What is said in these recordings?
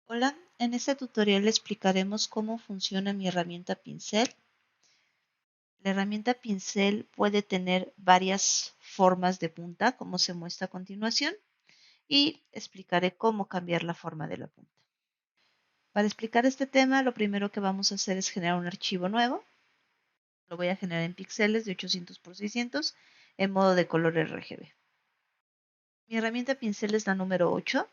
Hola, en este tutorial le explicaremos cómo funciona mi herramienta pincel. La herramienta pincel puede tener varias formas de punta, como se muestra a continuación, y explicaré cómo cambiar la forma de la punta. Para explicar este tema, lo primero que vamos a hacer es generar un archivo nuevo. Lo voy a generar en píxeles de 800 por 600 en modo de color RGB. Mi herramienta pincel es la número 8.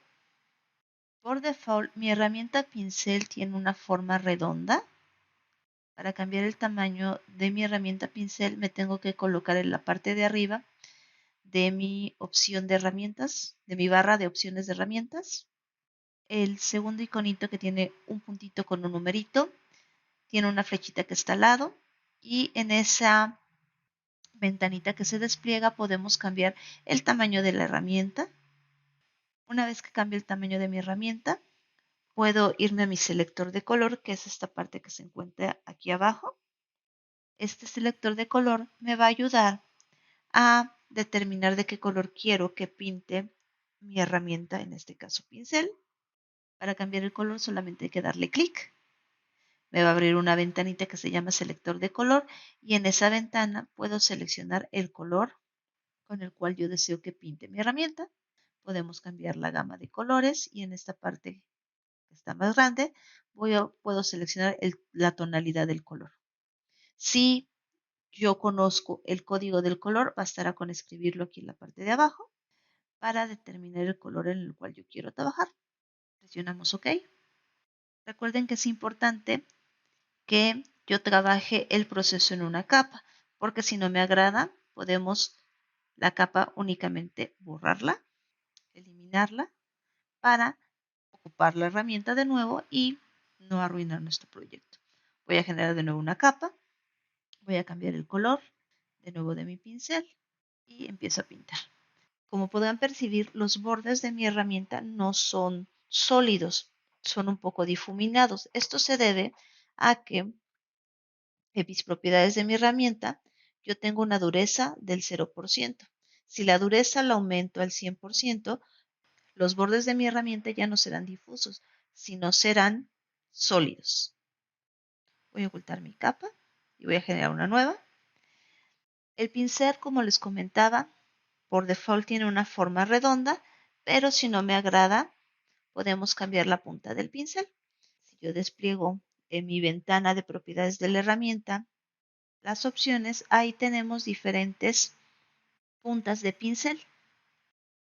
Por default, mi herramienta pincel tiene una forma redonda. Para cambiar el tamaño de mi herramienta pincel me tengo que colocar en la parte de arriba de mi opción de herramientas, de mi barra de opciones de herramientas. El segundo iconito que tiene un puntito con un numerito, tiene una flechita que está al lado y en esa ventanita que se despliega podemos cambiar el tamaño de la herramienta. Una vez que cambie el tamaño de mi herramienta, puedo irme a mi selector de color, que es esta parte que se encuentra aquí abajo. Este selector de color me va a ayudar a determinar de qué color quiero que pinte mi herramienta, en este caso pincel. Para cambiar el color solamente hay que darle clic. Me va a abrir una ventanita que se llama selector de color y en esa ventana puedo seleccionar el color con el cual yo deseo que pinte mi herramienta. Podemos cambiar la gama de colores y en esta parte que está más grande puedo seleccionar la tonalidad del color. Si yo conozco el código del color, bastará con escribirlo aquí en la parte de abajo para determinar el color en el cual yo quiero trabajar. Presionamos OK. Recuerden que es importante que yo trabaje el proceso en una capa, porque si no me agrada, podemos la capa únicamente borrarla, eliminarla, para ocupar la herramienta de nuevo y no arruinar nuestro proyecto. Voy a generar de nuevo una capa, voy a cambiar el color de nuevo de mi pincel y empiezo a pintar. Como podrán percibir, los bordes de mi herramienta no son sólidos, son un poco difuminados. Esto se debe a que en mis propiedades de mi herramienta yo tengo una dureza del 0%. Si la dureza la aumento al 100%, los bordes de mi herramienta ya no serán difusos, sino serán sólidos. Voy a ocultar mi capa y voy a generar una nueva. El pincel, como les comentaba, por default tiene una forma redonda, pero si no me agrada, podemos cambiar la punta del pincel. Si yo despliego en mi ventana de propiedades de la herramienta las opciones, ahí tenemos diferentes puntas de pincel.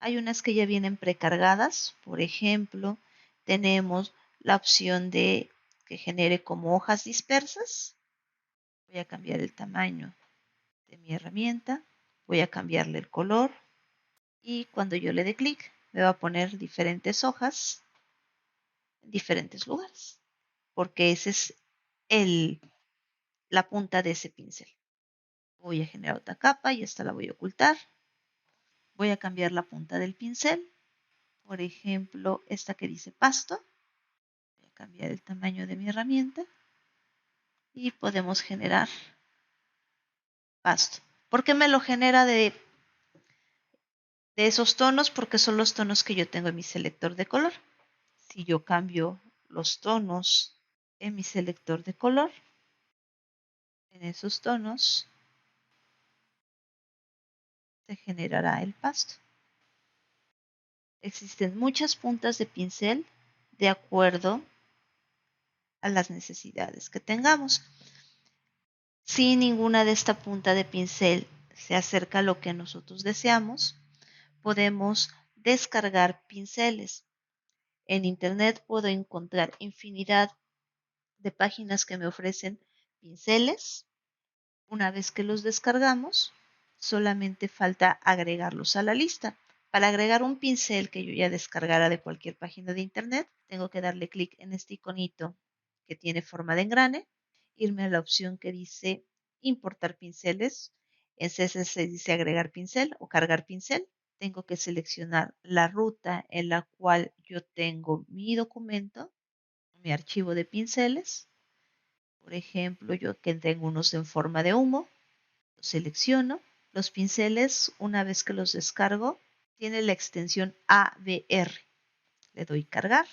Hay unas que ya vienen precargadas, por ejemplo, tenemos la opción de que genere como hojas dispersas. Voy a cambiar el tamaño de mi herramienta, voy a cambiarle el color y cuando yo le dé clic me va a poner diferentes hojas en diferentes lugares, porque ese es la punta de ese pincel. Voy a generar otra capa y esta la voy a ocultar. Voy a cambiar la punta del pincel, por ejemplo, esta que dice pasto. Voy a cambiar el tamaño de mi herramienta y podemos generar pasto. ¿Por qué me lo genera de esos tonos? Porque son los tonos que yo tengo en mi selector de color. Si yo cambio los tonos en mi selector de color, en esos tonos se generará el pasto. Existen muchas puntas de pincel de acuerdo a las necesidades que tengamos. Si ninguna de esta punta de pincel se acerca a lo que nosotros deseamos, podemos descargar pinceles. En internet puedo encontrar infinidad de páginas que me ofrecen pinceles. Una vez que los descargamos, solamente falta agregarlos a la lista. Para agregar un pincel que yo ya descargara de cualquier página de internet, tengo que darle clic en este iconito que tiene forma de engrane, irme a la opción que dice importar pinceles. En CSS dice agregar pincel o cargar pincel. Tengo que seleccionar la ruta en la cual yo tengo mi documento, mi archivo de pinceles. Por ejemplo, yo que tengo unos en forma de humo, los selecciono. Los pinceles, una vez que los descargo, tiene la extensión ABR. Le doy cargar.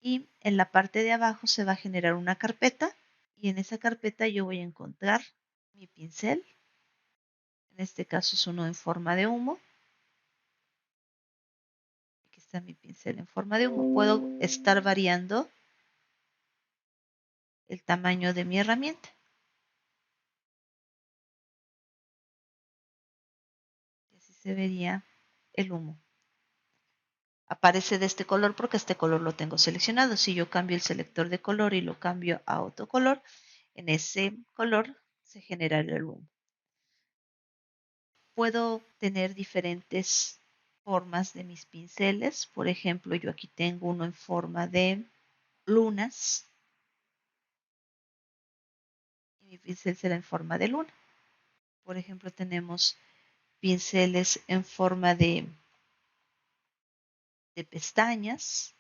y en la parte de abajo se va a generar una carpeta y en esa carpeta yo voy a encontrar mi pincel. En este caso es uno en forma de humo. Aquí está mi pincel en forma de humo. Puedo estar variando el tamaño de mi herramienta. Y así se vería el humo. Aparece de este color porque este color lo tengo seleccionado. Si yo cambio el selector de color y lo cambio a otro color, en ese color se generará el humo. Puedo tener diferentes formas de mis pinceles. Por ejemplo, yo aquí tengo uno en forma de lunas y mi pincel será en forma de luna. Por ejemplo, tenemos pinceles en forma de pestañas.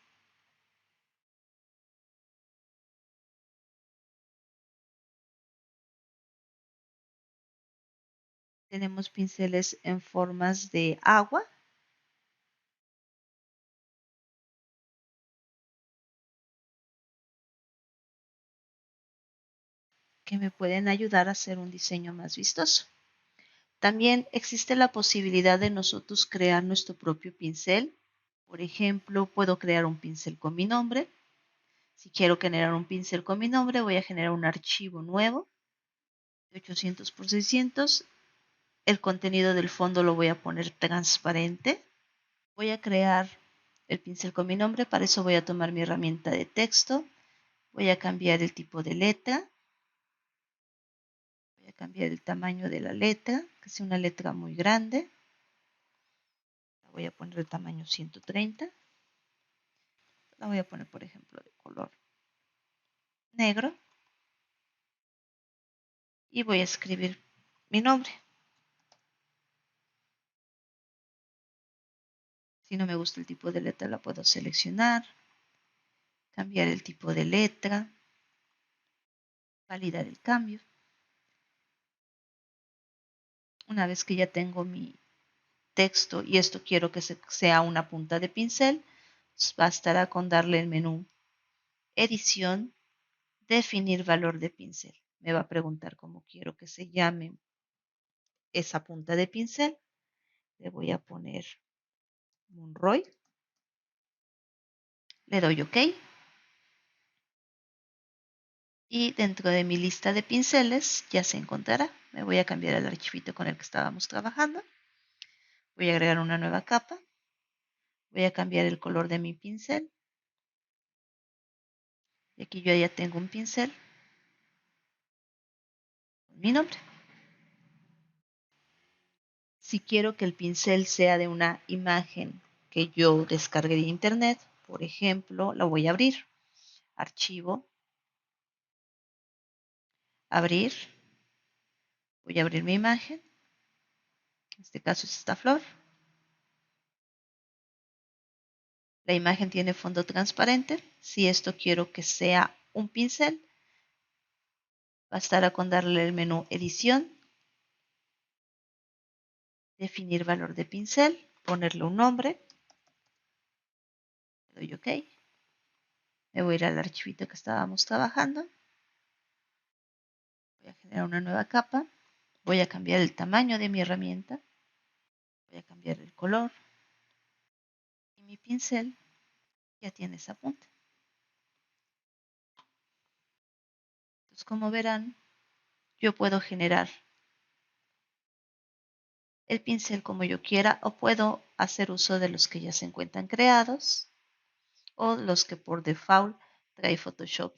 Tenemos pinceles en formas de agua. Que me pueden ayudar a hacer un diseño más vistoso. También existe la posibilidad de nosotros crear nuestro propio pincel. Por ejemplo, puedo crear un pincel con mi nombre. Si quiero generar un pincel con mi nombre, voy a generar un archivo nuevo de 800 por 600. El contenido del fondo lo voy a poner transparente. Voy a crear el pincel con mi nombre. Para eso voy a tomar mi herramienta de texto. Voy a cambiar el tipo de letra. Voy a cambiar el tamaño de la letra, que sea una letra muy grande. La voy a poner de tamaño 130. La voy a poner, por ejemplo, de color negro. Y voy a escribir mi nombre. Si no me gusta el tipo de letra, la puedo seleccionar, cambiar el tipo de letra, validar el cambio. Una vez que ya tengo mi texto y esto quiero que sea una punta de pincel, bastará con darle el menú edición, definir valor de pincel. Me va a preguntar cómo quiero que se llame esa punta de pincel. Le voy a poner Monroy. Le doy OK. Y dentro de mi lista de pinceles ya se encontrará. Me voy a cambiar el archivito con el que estábamos trabajando. Voy a agregar una nueva capa. Voy a cambiar el color de mi pincel. Y aquí yo ya tengo un pincel con mi nombre. Si quiero que el pincel sea de una imagen que yo descargué de internet, por ejemplo, la voy a abrir. Archivo, abrir. Voy a abrir mi imagen. En este caso es esta flor. La imagen tiene fondo transparente. Si esto quiero que sea un pincel, bastará con darle el menú edición, definir valor de pincel, ponerle un nombre, le doy OK. Me voy a ir al archivito que estábamos trabajando. Voy a generar una nueva capa. Voy a cambiar el tamaño de mi herramienta. Voy a cambiar el color. Y mi pincel ya tiene esa punta. Entonces, como verán, yo puedo generar el pincel como yo quiera o puedo hacer uso de los que ya se encuentran creados o los que por default trae Photoshop